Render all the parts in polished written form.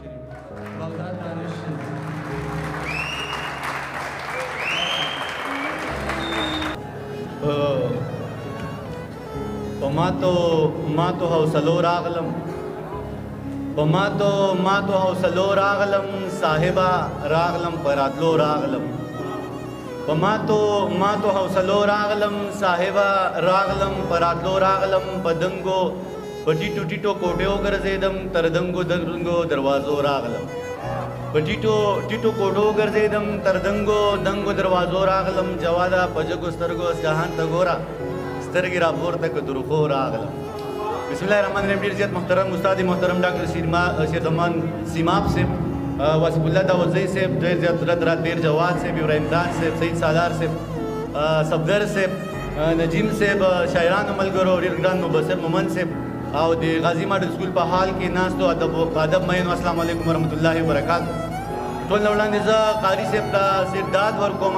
شریف بغداد دانش شریف ما تو حوصلو راغلم ما تو حوصلو راغلم صاحبا راغلم پراتلو راغلم ما تو حوصلو راغلم صاحبا راغلم پراتلو راغلم پدنګو پټیټو ټیټو کوټیو ګرځیدم تر دنګو دروازو راغلم پټیټو ټیټو کوټو ګرځیدم تر دنګو دروازو راغلم جوادا پجګو سترګو جهان ته ګورا سترګې راپورته که درخو راغلم بسم الله الرحمن الرحیم. ډېر زیات محترم استاد محترم ډاکټر شیرزمان سیماب صاحب، واسف الله داودزئی صاحب، ډېر زیات دیر جواد صاحب، ابراهیم دان صاحب، سعید سالار صاحب، صفدر صاحب، نجیم صاحب، شاعرانو ملګرو، ډېر ګران مبصر مومن صاحب او د غازی ماډل سکول په حال کې ناستو ادب مینو، السلام علیکم ورحمت الله وبرکاتو. ټول نه وړاندې زه قاري صاحب ته صرف داد ورکوم،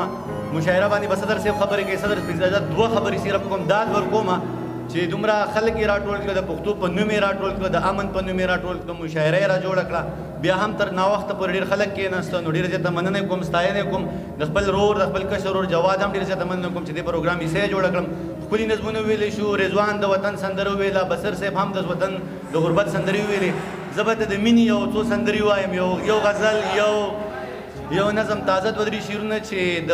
مشاعره باندې به صدر صاحب خبرې کوي. صدر اجازه دوه خبرې صرف کوم داد ورکوم چې دومره خلک یې راټول کړه، د پښتو په نوم یې راټول کړه، د امن په نوم یې راټول کړه، مشاعره یې را جوړه کړه، بیا هم تر ناوخته پورې ډېر خلک کېناستل. نو ډېره زیاته مننه کوم، ستاینه کوم د خپل رور د خپل کشر ورور جواد هم ډېره زیاته مننه کوم چې دې پروګرام یې صحیح جوړه کړم. ښکلي نظمونه ویلی شو، رضوان د وطن سندره وویله، بصر صاحب هم د وطن د غربت سندرې وویلې. زه به ته د مینې یو څو سندرې وایم، یو غزل، یو نظم، تازه دوه درې شعرونه چې د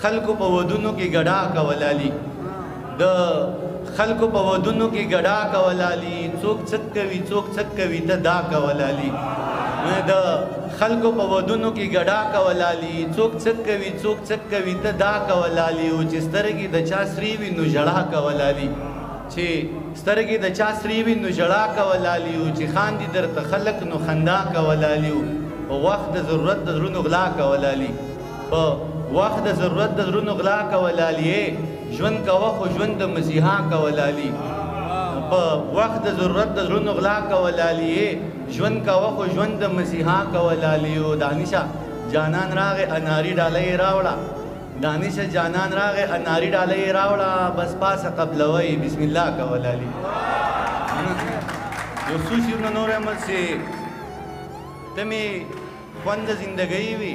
خلکو په ودونو کې ګډا کولالي، د خلکو په ودونو کې ګډا کولالي، څوک څک کوي څوک څک کوي ته دا کولالي، د خلکو په ودونو کې ګډا کولالي، څوک څک کوي څوک څک کوي ته دا کولالي، او چې سترګې د چا سرې وي نو ژړا کولالي، چې سترګې د چا سرې وي نو ژړا کولالي، او چې خاندي درته خلک نو خندا کولالي، په وخت د ضرورت د زړونو غلا کولالي، په وخت د ضرورت د زړونو غلا کولالي، ژوند کوه خو ژوند د مسیحا کولالي، په وخت د ضرورت د زړونو غلا کولالي، ژوند کوه خو ژوند د مسیحا کولالي. او دانشه جانان راغې اناري ډالۍ راوړه، دانشه جانان راغې اناري ډالۍ راوړه، بس پاسه قبلوي بسم الله کولالي. یو څو شعرونه نور هم چې ته مې خوند زندګۍ وي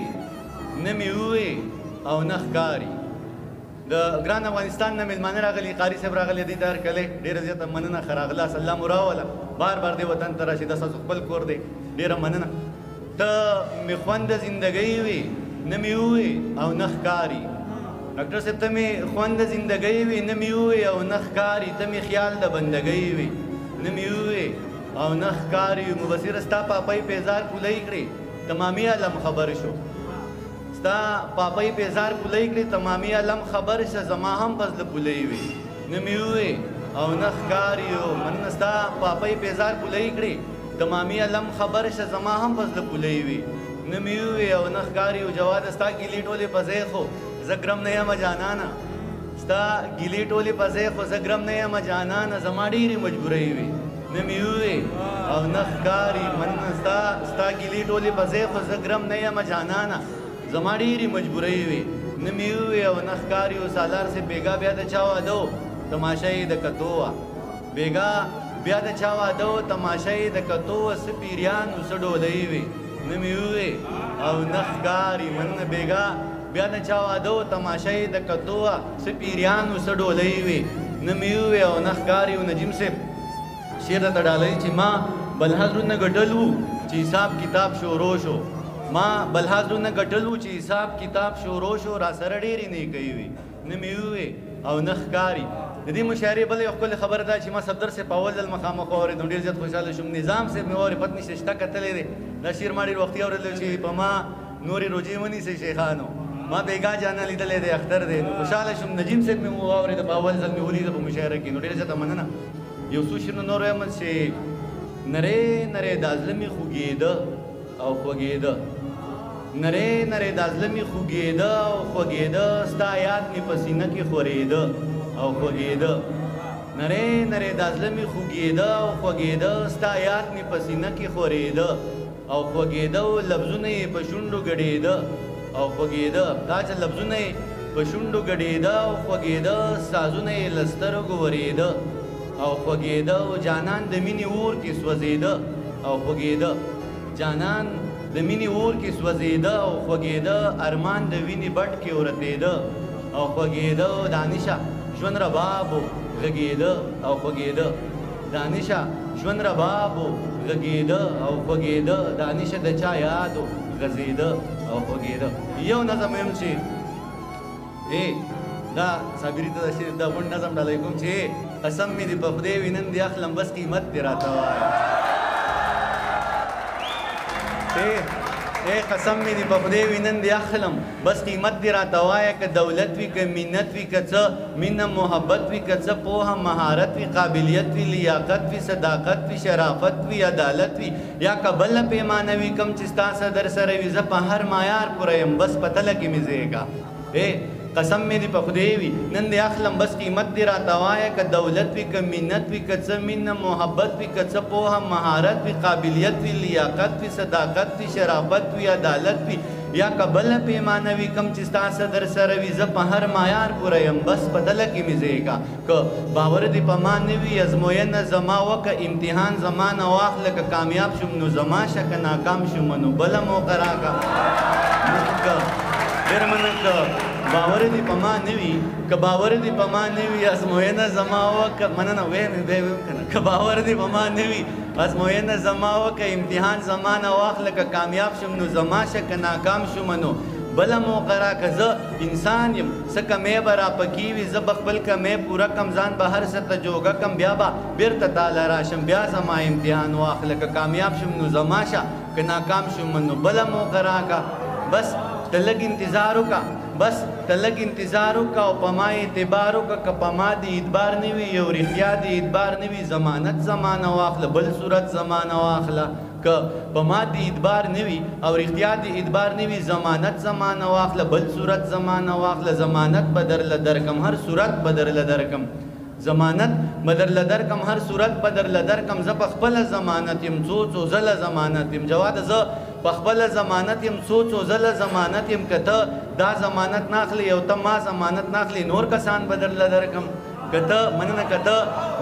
نه مې ووې او نه ښکاري. د ګران افغانستان نه میلمانه راغلي، قاري صاحب راغلی دی د هرکلی، ډېره زیاته مننه، ښه راغلاست، الله مو راوله، بار بار دې وطن ته راشي، دا ستاسو خپل کور دی، ډېره مننه. ته مې خوند زندګۍ وي نه مې ووې او نه ښکاري. ډاکټر صاحب ته مې خوند زندګۍ وي نه مې ووې او نه ښکاري، ته مې خیال د بندګۍ وي نه مې ووې او نه ښکاري. مبصره ستا پاپۍ پیزار پولۍ کړې تمامي علم خبر شو، ستا پاپۍ پیزار پولۍ کړې تمامي علم خبر شه، زما هم فضله پولۍ وي نه مې ووې او نه ښکاري. مننه ستا پاپۍ پیزار پولۍ کړې تمامي علم خبر شه، زما هم فضله پولۍ وي نه مې ووې او نه ښکاري. جواد ستا ګیلې ټولې په ځای خو زه ګرم نه یم جانانه، ستا ګیلې ټولې په ځای خو زه ګرم نه یم جانانه، زما ډېرې مجبورۍ وي نه مې ووې او نه ښکاري. مننه ستا ګیلې ټولې په ځای خو زه ګرم نه یم جانانه، زما ډېرې مجبورۍ وي نه مې ووې او نه ښکاري. او سالار صاحب بېګا بیا د چا واده و تماشه یې د کتو وه، بېګا بیا د چا واده و تماشه یې د کتو وه، څه پیریانو څه ډولۍ وي نه مې ووې او نه ښکاري. مننه بېګا بیا د چا واده و تماشه یې د کتو وه، څه پیریانو څه ډولۍ وي نه مې ووې او نه ښکاري. او نجیم صاحب شعر راته ډالۍ چې ما بلحاظونه ګټل وو چې حساب کتاب شروع شو، ما بلحاظونه ګټل وو چې حساب کتاب شروع شو، را سره ډېرې نیکۍ وي نه مې ووې او نه ښکاري. د دې مشاعرې بله یو ښکلې خبره ده چې ما صفدر صاحب په اول ځل مخامخ واورېدم، ډېر زیات خوشحاله شوم. نظام صاحب مې واورې پت نشته شته کتلی دی، دا شعر ما ډېر وختي اورېدلی چې په ما نورې روجې ونیسئ شیخانو، ما بېګا جانا لیدلی دی، اختر دی، نو خوشحاله شوم. نجیم صاحب مې واورېده په اول ځل مې ولیده په مشاعره کې، نو ډېره زیاته مننه. یو څو شعرونه نور وایم چې نری نری دا زړه مې خوږېده او خوږېده، نری نری دا زړه مې خوږېده او خوږېده، ستا یاد مې په سینه کې خورېده او خوږېده، نری نری دا زړه مې خوږېده او خوږېده، ستا یاد مې په سینه کې خورېده او خوږېده، لفظونه یې په شونډو ګډېده او خوږېده، دا چې لفظونه یې په شونډو ګډېده او خوږېده، سازونه یې له سترګو ورېده او خوږېده، جانان د مینې اور کې سوځېده او خوږېده، جانان د مینې اور کې سوځېده او خوږېده ارمان د وینې بټ کې ورتېده او خوږېده دانشه ژوند رباب و غږېده او خوږېده دانشه ژوند رباب و غږېده او خوږېده دانشه د چا یاد و غځېده او خوږېده یو نظم ویم چې دا صابري ته دا غونډ نظم ډالۍ کوم چې قسم مې دې په خدای وي نن دې اخلم بس قیمت دې راته وایه قسم مې دې په خدای وي نن دې اخلم بس قیمت دې راته وایه که دولت وي که منت وي که څه مینه محبت وي که څه پوهه مهارت وي قابلیت وي لیاقت وي صداقت وي شرافت وي عدالت وي یا که بله پیمانه وي کوم چې ستا صدر سره وي زه په هر معیار پوره یم بس په تله کې مې ځایږه قسم مې دې په خدای وي نن دې اخلم بس قیمت دې راته وایه که دولت وي که منت وي که څه مینه محبت وي که څه پوهه مهارت وي قابلیت وي لیاقت وي صداقت وي شرافت وي عدالت وي یا که بله پیمانه وي کوم چې ستا صدر سره وي زه په هر معیار پوره یم بس په دله کې مې ځایږه که باور دې په ما نه وي ازموینه زما وکه امتحان زما نه واخله که کامیاب شوم نو زما شه که ناکام شوم نو بله موقع راکړه ډېر مننه که باور دې په ما نه وي که باور دې په ما نه وي ازموینه زما وکه مننه ویم که نه که باور دې په ما نه وي ازموینه زما وکه امتحان زما نه واخله که کامیاب شوم نو زما شه که ناکام شوم نو بله موقع راکړه زه انسان یم څه کمی به راپکې وي زه به خپل کمی پوره کم ځان به هر څه ته جوګه کم بیا به بیرته تاله راشم بیا زما امتحان واخله که کامیاب شوم نو زما شه که ناکام شوم نو بله موقع راکړه بس ته لږ انتظار وکړه بس ته لږ انتظار وکړه او په ما اعتبار وکړه که په ما دې اعتبار نه وي یو رښتیا دې اعتبار نه وي ضمانت زما نه واخله بل صورت زما نه واخله که په ما دې اعتبار نه وي او رښتیا دې اعتبار نه وي ضمانت زما نه واخله بل صورت زما نه واخله ضمانت به درله درکم هر صورت به درله درکم ضمانت به درله درکم هر صورت به درله درکم زه په خپله ضمانت یم څو څو ځله ضمانت یم جواده زه په خپله ضمانت یم څو څو ځله ضمانت یم که ته دا ضمانت نه اخلې او ته ما ضمانت نه اخلې نور کسان به درله درکم که ته مننه که ته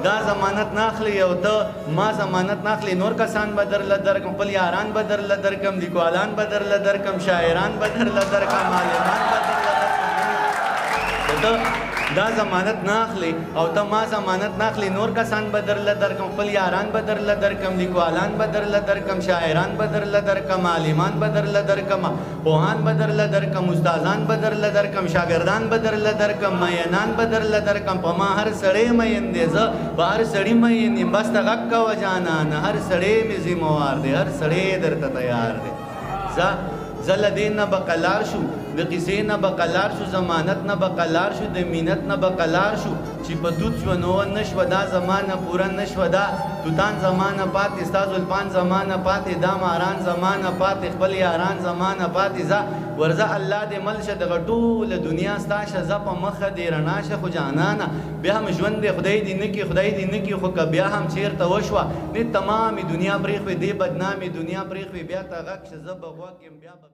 دا ضمانت نه اخلې او ته ما ضمانت نه اخلې نور کسان به درله درکم خپل یاران به درله درکم لیکوالان به درله درکم شاعران به درله درکم عالمان به درله درکم دا ضمانت نه اخلي او ته ما ضمانت نه اخلي نور کسان به درله درکم خپل یاران به درله درکم لیکوالان به درله درکم شاعران به درله درکم عالمان به درله درکم پوهان به درله درکم استادان به درله درکم شاګردان به درله درکم مینان به درله درکم په ما هر سړی مین دی زه په هر سړي مین یم بس ته غږ کوه جانانه هر سړی مې ذموار دی هر سړی درته تیار دی زه له دې نه به قلار شو د قصې نه به قلار شو ضمانت نه به قلار شو د مینت نه به قلار شو چې په دود شوه نو نه شوه دا زمانه پوره نه شوه دا توتان زمانه پاتې ستا زلفان زمانه پاتې دا ماران زمانه پاتې خپل یاران زمانه پاتې ځه ورځه الله دې مل شه دغه ټوله دنیا ستا شه زه په مخه دې رڼا شه خو جانانه بیا هم ژوند دی خدای دې نه کړي خدای دې نه کړي خو که بیا هم چېرته وشوه نه تمامې دنیا پرېښوې دې بدنامې دنیا پرېښوې بیا ته غږ شه زه به غوږ یم بیا به